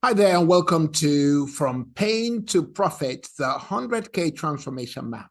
Hi there, and welcome to From Pain to Profit, the 100K Transformation Map.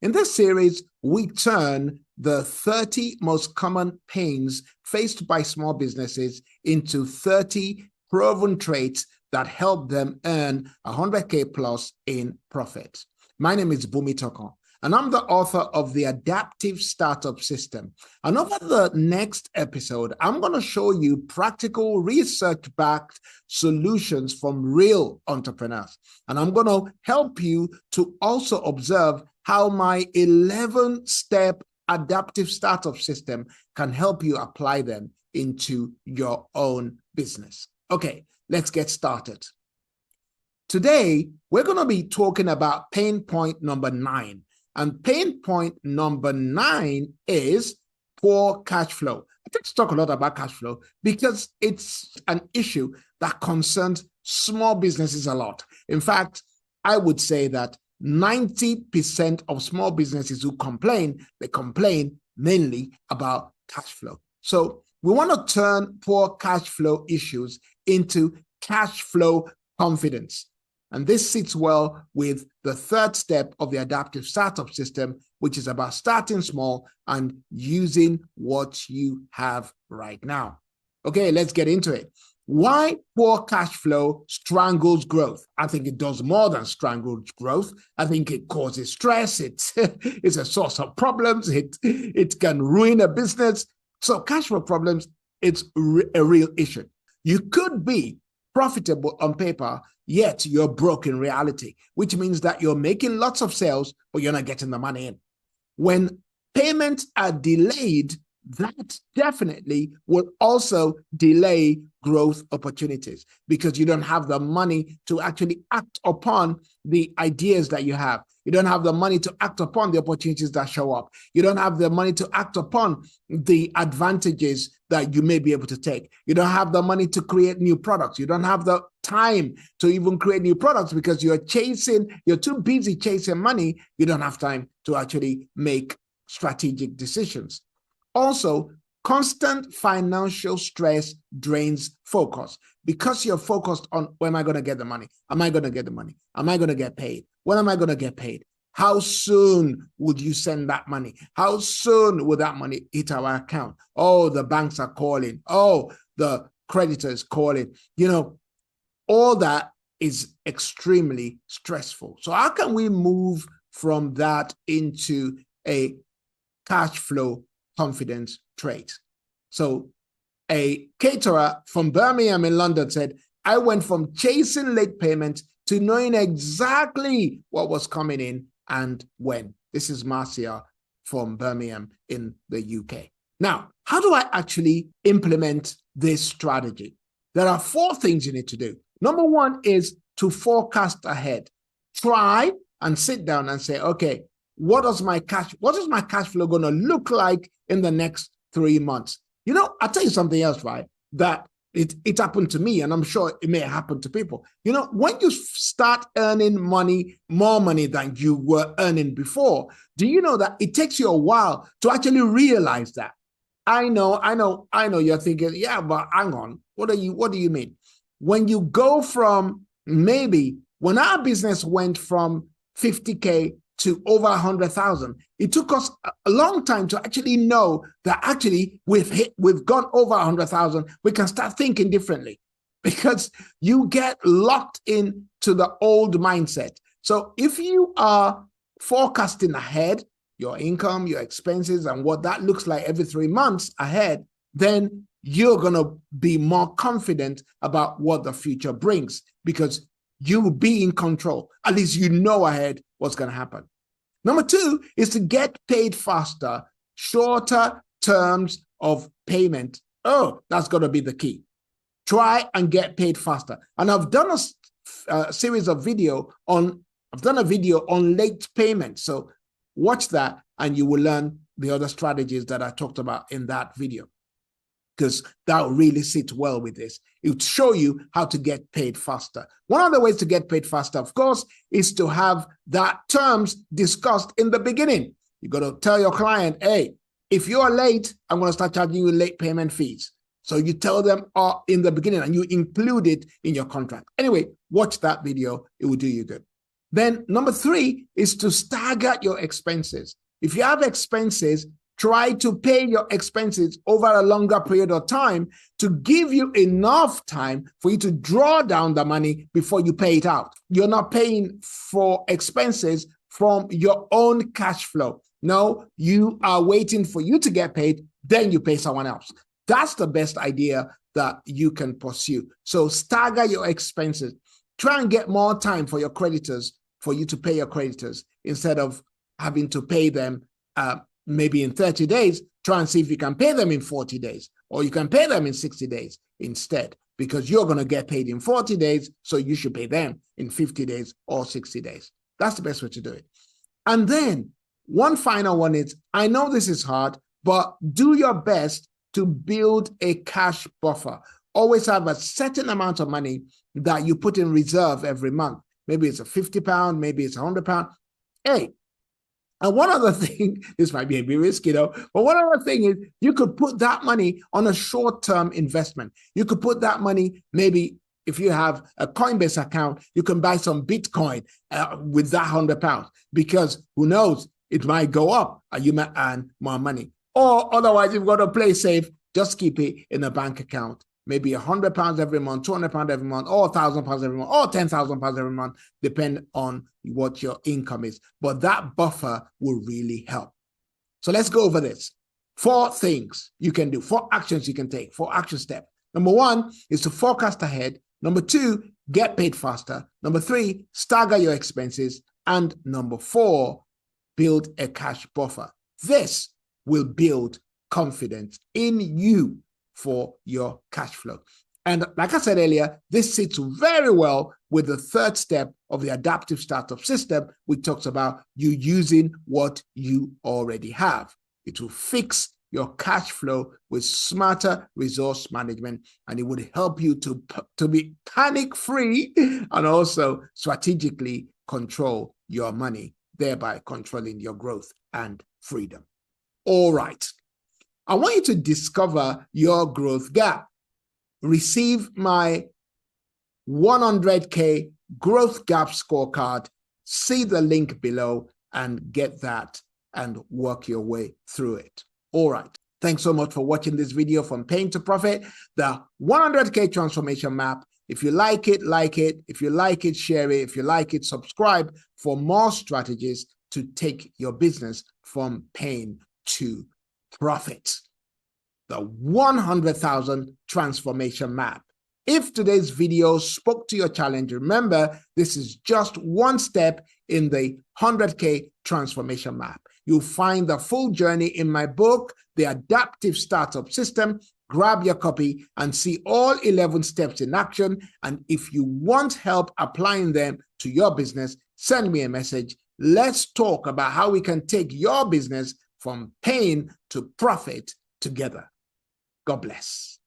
In this series, we turn the 30 most common pains faced by small businesses into 30 proven traits that help them earn 100K plus in profit. My name is Boomy Tokan, and I'm the author of the Adaptive Startup System. And over the next episode, I'm going to show you practical research-backed solutions from real entrepreneurs. And I'm going to help you to also observe how my 11-step adaptive startup system can help you apply them into your own business. Okay, let's get started. Today, we're going to be talking about pain point number 9. And pain point number 9 is poor cash flow. I think to talk a lot about cash flow because it's an issue that concerns small businesses a lot. In fact, I would say that 90% of small businesses who complain, they complain mainly about cash flow. So we want to turn poor cash flow issues into cash flow confidence. And this sits well with the third step of the adaptive startup system, which is about starting small and using what you have right now. Okay, let's get into it. Why poor cash flow strangles growth? I think it does more than strangle growth. I think it causes stress. It's a source of problems. It can ruin a business. So cash flow problems, it's a real issue. You could be profitable on paper, yet you're broke in reality, which means that you're making lots of sales, but you're not getting the money in. When payments are delayed, that definitely will also delay growth opportunities because you don't have the money to actually act upon the ideas that you have. You don't have the money to act upon the opportunities that show up. You don't have the money to act upon the advantages that you may be able to take. You don't have the money to create new products. You don't have the time to even create new products because you're too busy chasing money. You don't have time to actually make strategic decisions. Also, constant financial stress drains focus because you're focused on, when am I going to get the money? Am I going to get the money? Am I going to get paid? When am I going to get paid? How soon would you send that money? How soon will that money hit our account? Oh, the banks are calling. Oh, the creditor is calling. All that is extremely stressful. So how can we move from that into a cash flow confidence trait? So a caterer from Birmingham in London said, I went from chasing late payments to knowing exactly what was coming in and when. This is Marcia from Birmingham in the UK. Now, how do I actually implement this strategy? There are 4 things you need to do. Number 1 is to forecast ahead. Try and sit down and say, okay, what is my cash flow going to look like in the next 3 months? I'll tell you something else, right? That it happened to me, and I'm sure it may happen to people. When you start earning more money than you were earning before, do you know that it takes you a while to actually realize that? I know you're thinking, yeah, but hang on. What do you mean? When you go from when our business went from 50K to over 100,000, it took us a long time to actually know that actually we've gone over 100,000. We can start thinking differently because you get locked into the old mindset. So if you are forecasting ahead, your income, your expenses, and what that looks like every 3 months ahead, then you're going to be more confident about what the future brings because you will be in control. At least you know ahead what's going to happen. Number 2 is to get paid faster, shorter terms of payment. Oh, that's going to be the key. Try and get paid faster. And I've done a series of I've done a video on late payment. So watch that and you will learn the other strategies that I talked about in that video, because that will really sit well with this. It will show you how to get paid faster. One of the ways to get paid faster, of course, is to have that terms discussed in the beginning. You got to tell your client, hey, if you're late, I'm going to start charging you late payment fees. So you tell them in the beginning and you include it in your contract. Anyway, watch that video. It will do you good. Then number 3 is to stagger your expenses. If you have expenses, try to pay your expenses over a longer period of time to give you enough time for you to draw down the money before you pay it out. You're not paying for expenses from your own cash flow. No, you are waiting for you to get paid, then you pay someone else. That's the best idea that you can pursue. So stagger your expenses. Try and get more time for your creditors, for you to pay your creditors, instead of having to pay them maybe in 30 days. Try and see if you can pay them in 40 days, or you can pay them in 60 days instead, because you're going to get paid in 40 days, so you should pay them in 50 days or 60 days. That's the best way to do it. And then one final one is, I know this is hard, but do your best to build a cash buffer. Always have a certain amount of money that you put in reserve every month. Maybe it's a £50, maybe it's £100. Hey, and one other thing, this might be a bit risky though, but one other thing is you could put that money on a short-term investment. You could put that money, maybe if you have a Coinbase account, you can buy some Bitcoin with that £100, because who knows, it might go up and you might earn more money. Or otherwise, you've got to play safe, just keep it in a bank account. Maybe £100 every month, £200 every month, or £1,000 every month, or £10,000 every month, depend on what your income is. But that buffer will really help. So let's go over this. 4 things you can do, 4 actions you can take, 4 action steps. Number 1 is to forecast ahead. Number 2, get paid faster. Number 3, stagger your expenses. And number 4, build a cash buffer. This will build confidence in you for your cash flow. And like I said earlier, this sits very well with the 3rd step of the adaptive startup system, which talks about you using what you already have. It will fix your cash flow with smarter resource management, and it would help you to be panic-free and also strategically control your money, thereby controlling your growth and freedom. All right. I want you to discover your growth gap. Receive my 100K growth gap scorecard. See the link below and get that and work your way through it. All right. Thanks so much for watching this video from Pain to Profit, the 100K transformation map. If you like it, like it. If you like it, share it. If you like it, subscribe for more strategies to take your business from pain to profit. The 100,000 transformation map. If today's video spoke to your challenge, remember, this is just one step in the 100K transformation map. You'll find the full journey in my book, The Adaptive Startup System. Grab your copy and see all 11 steps in action. And if you want help applying them to your business, send me a message. Let's talk about how we can take your business from pain to profit together. God bless.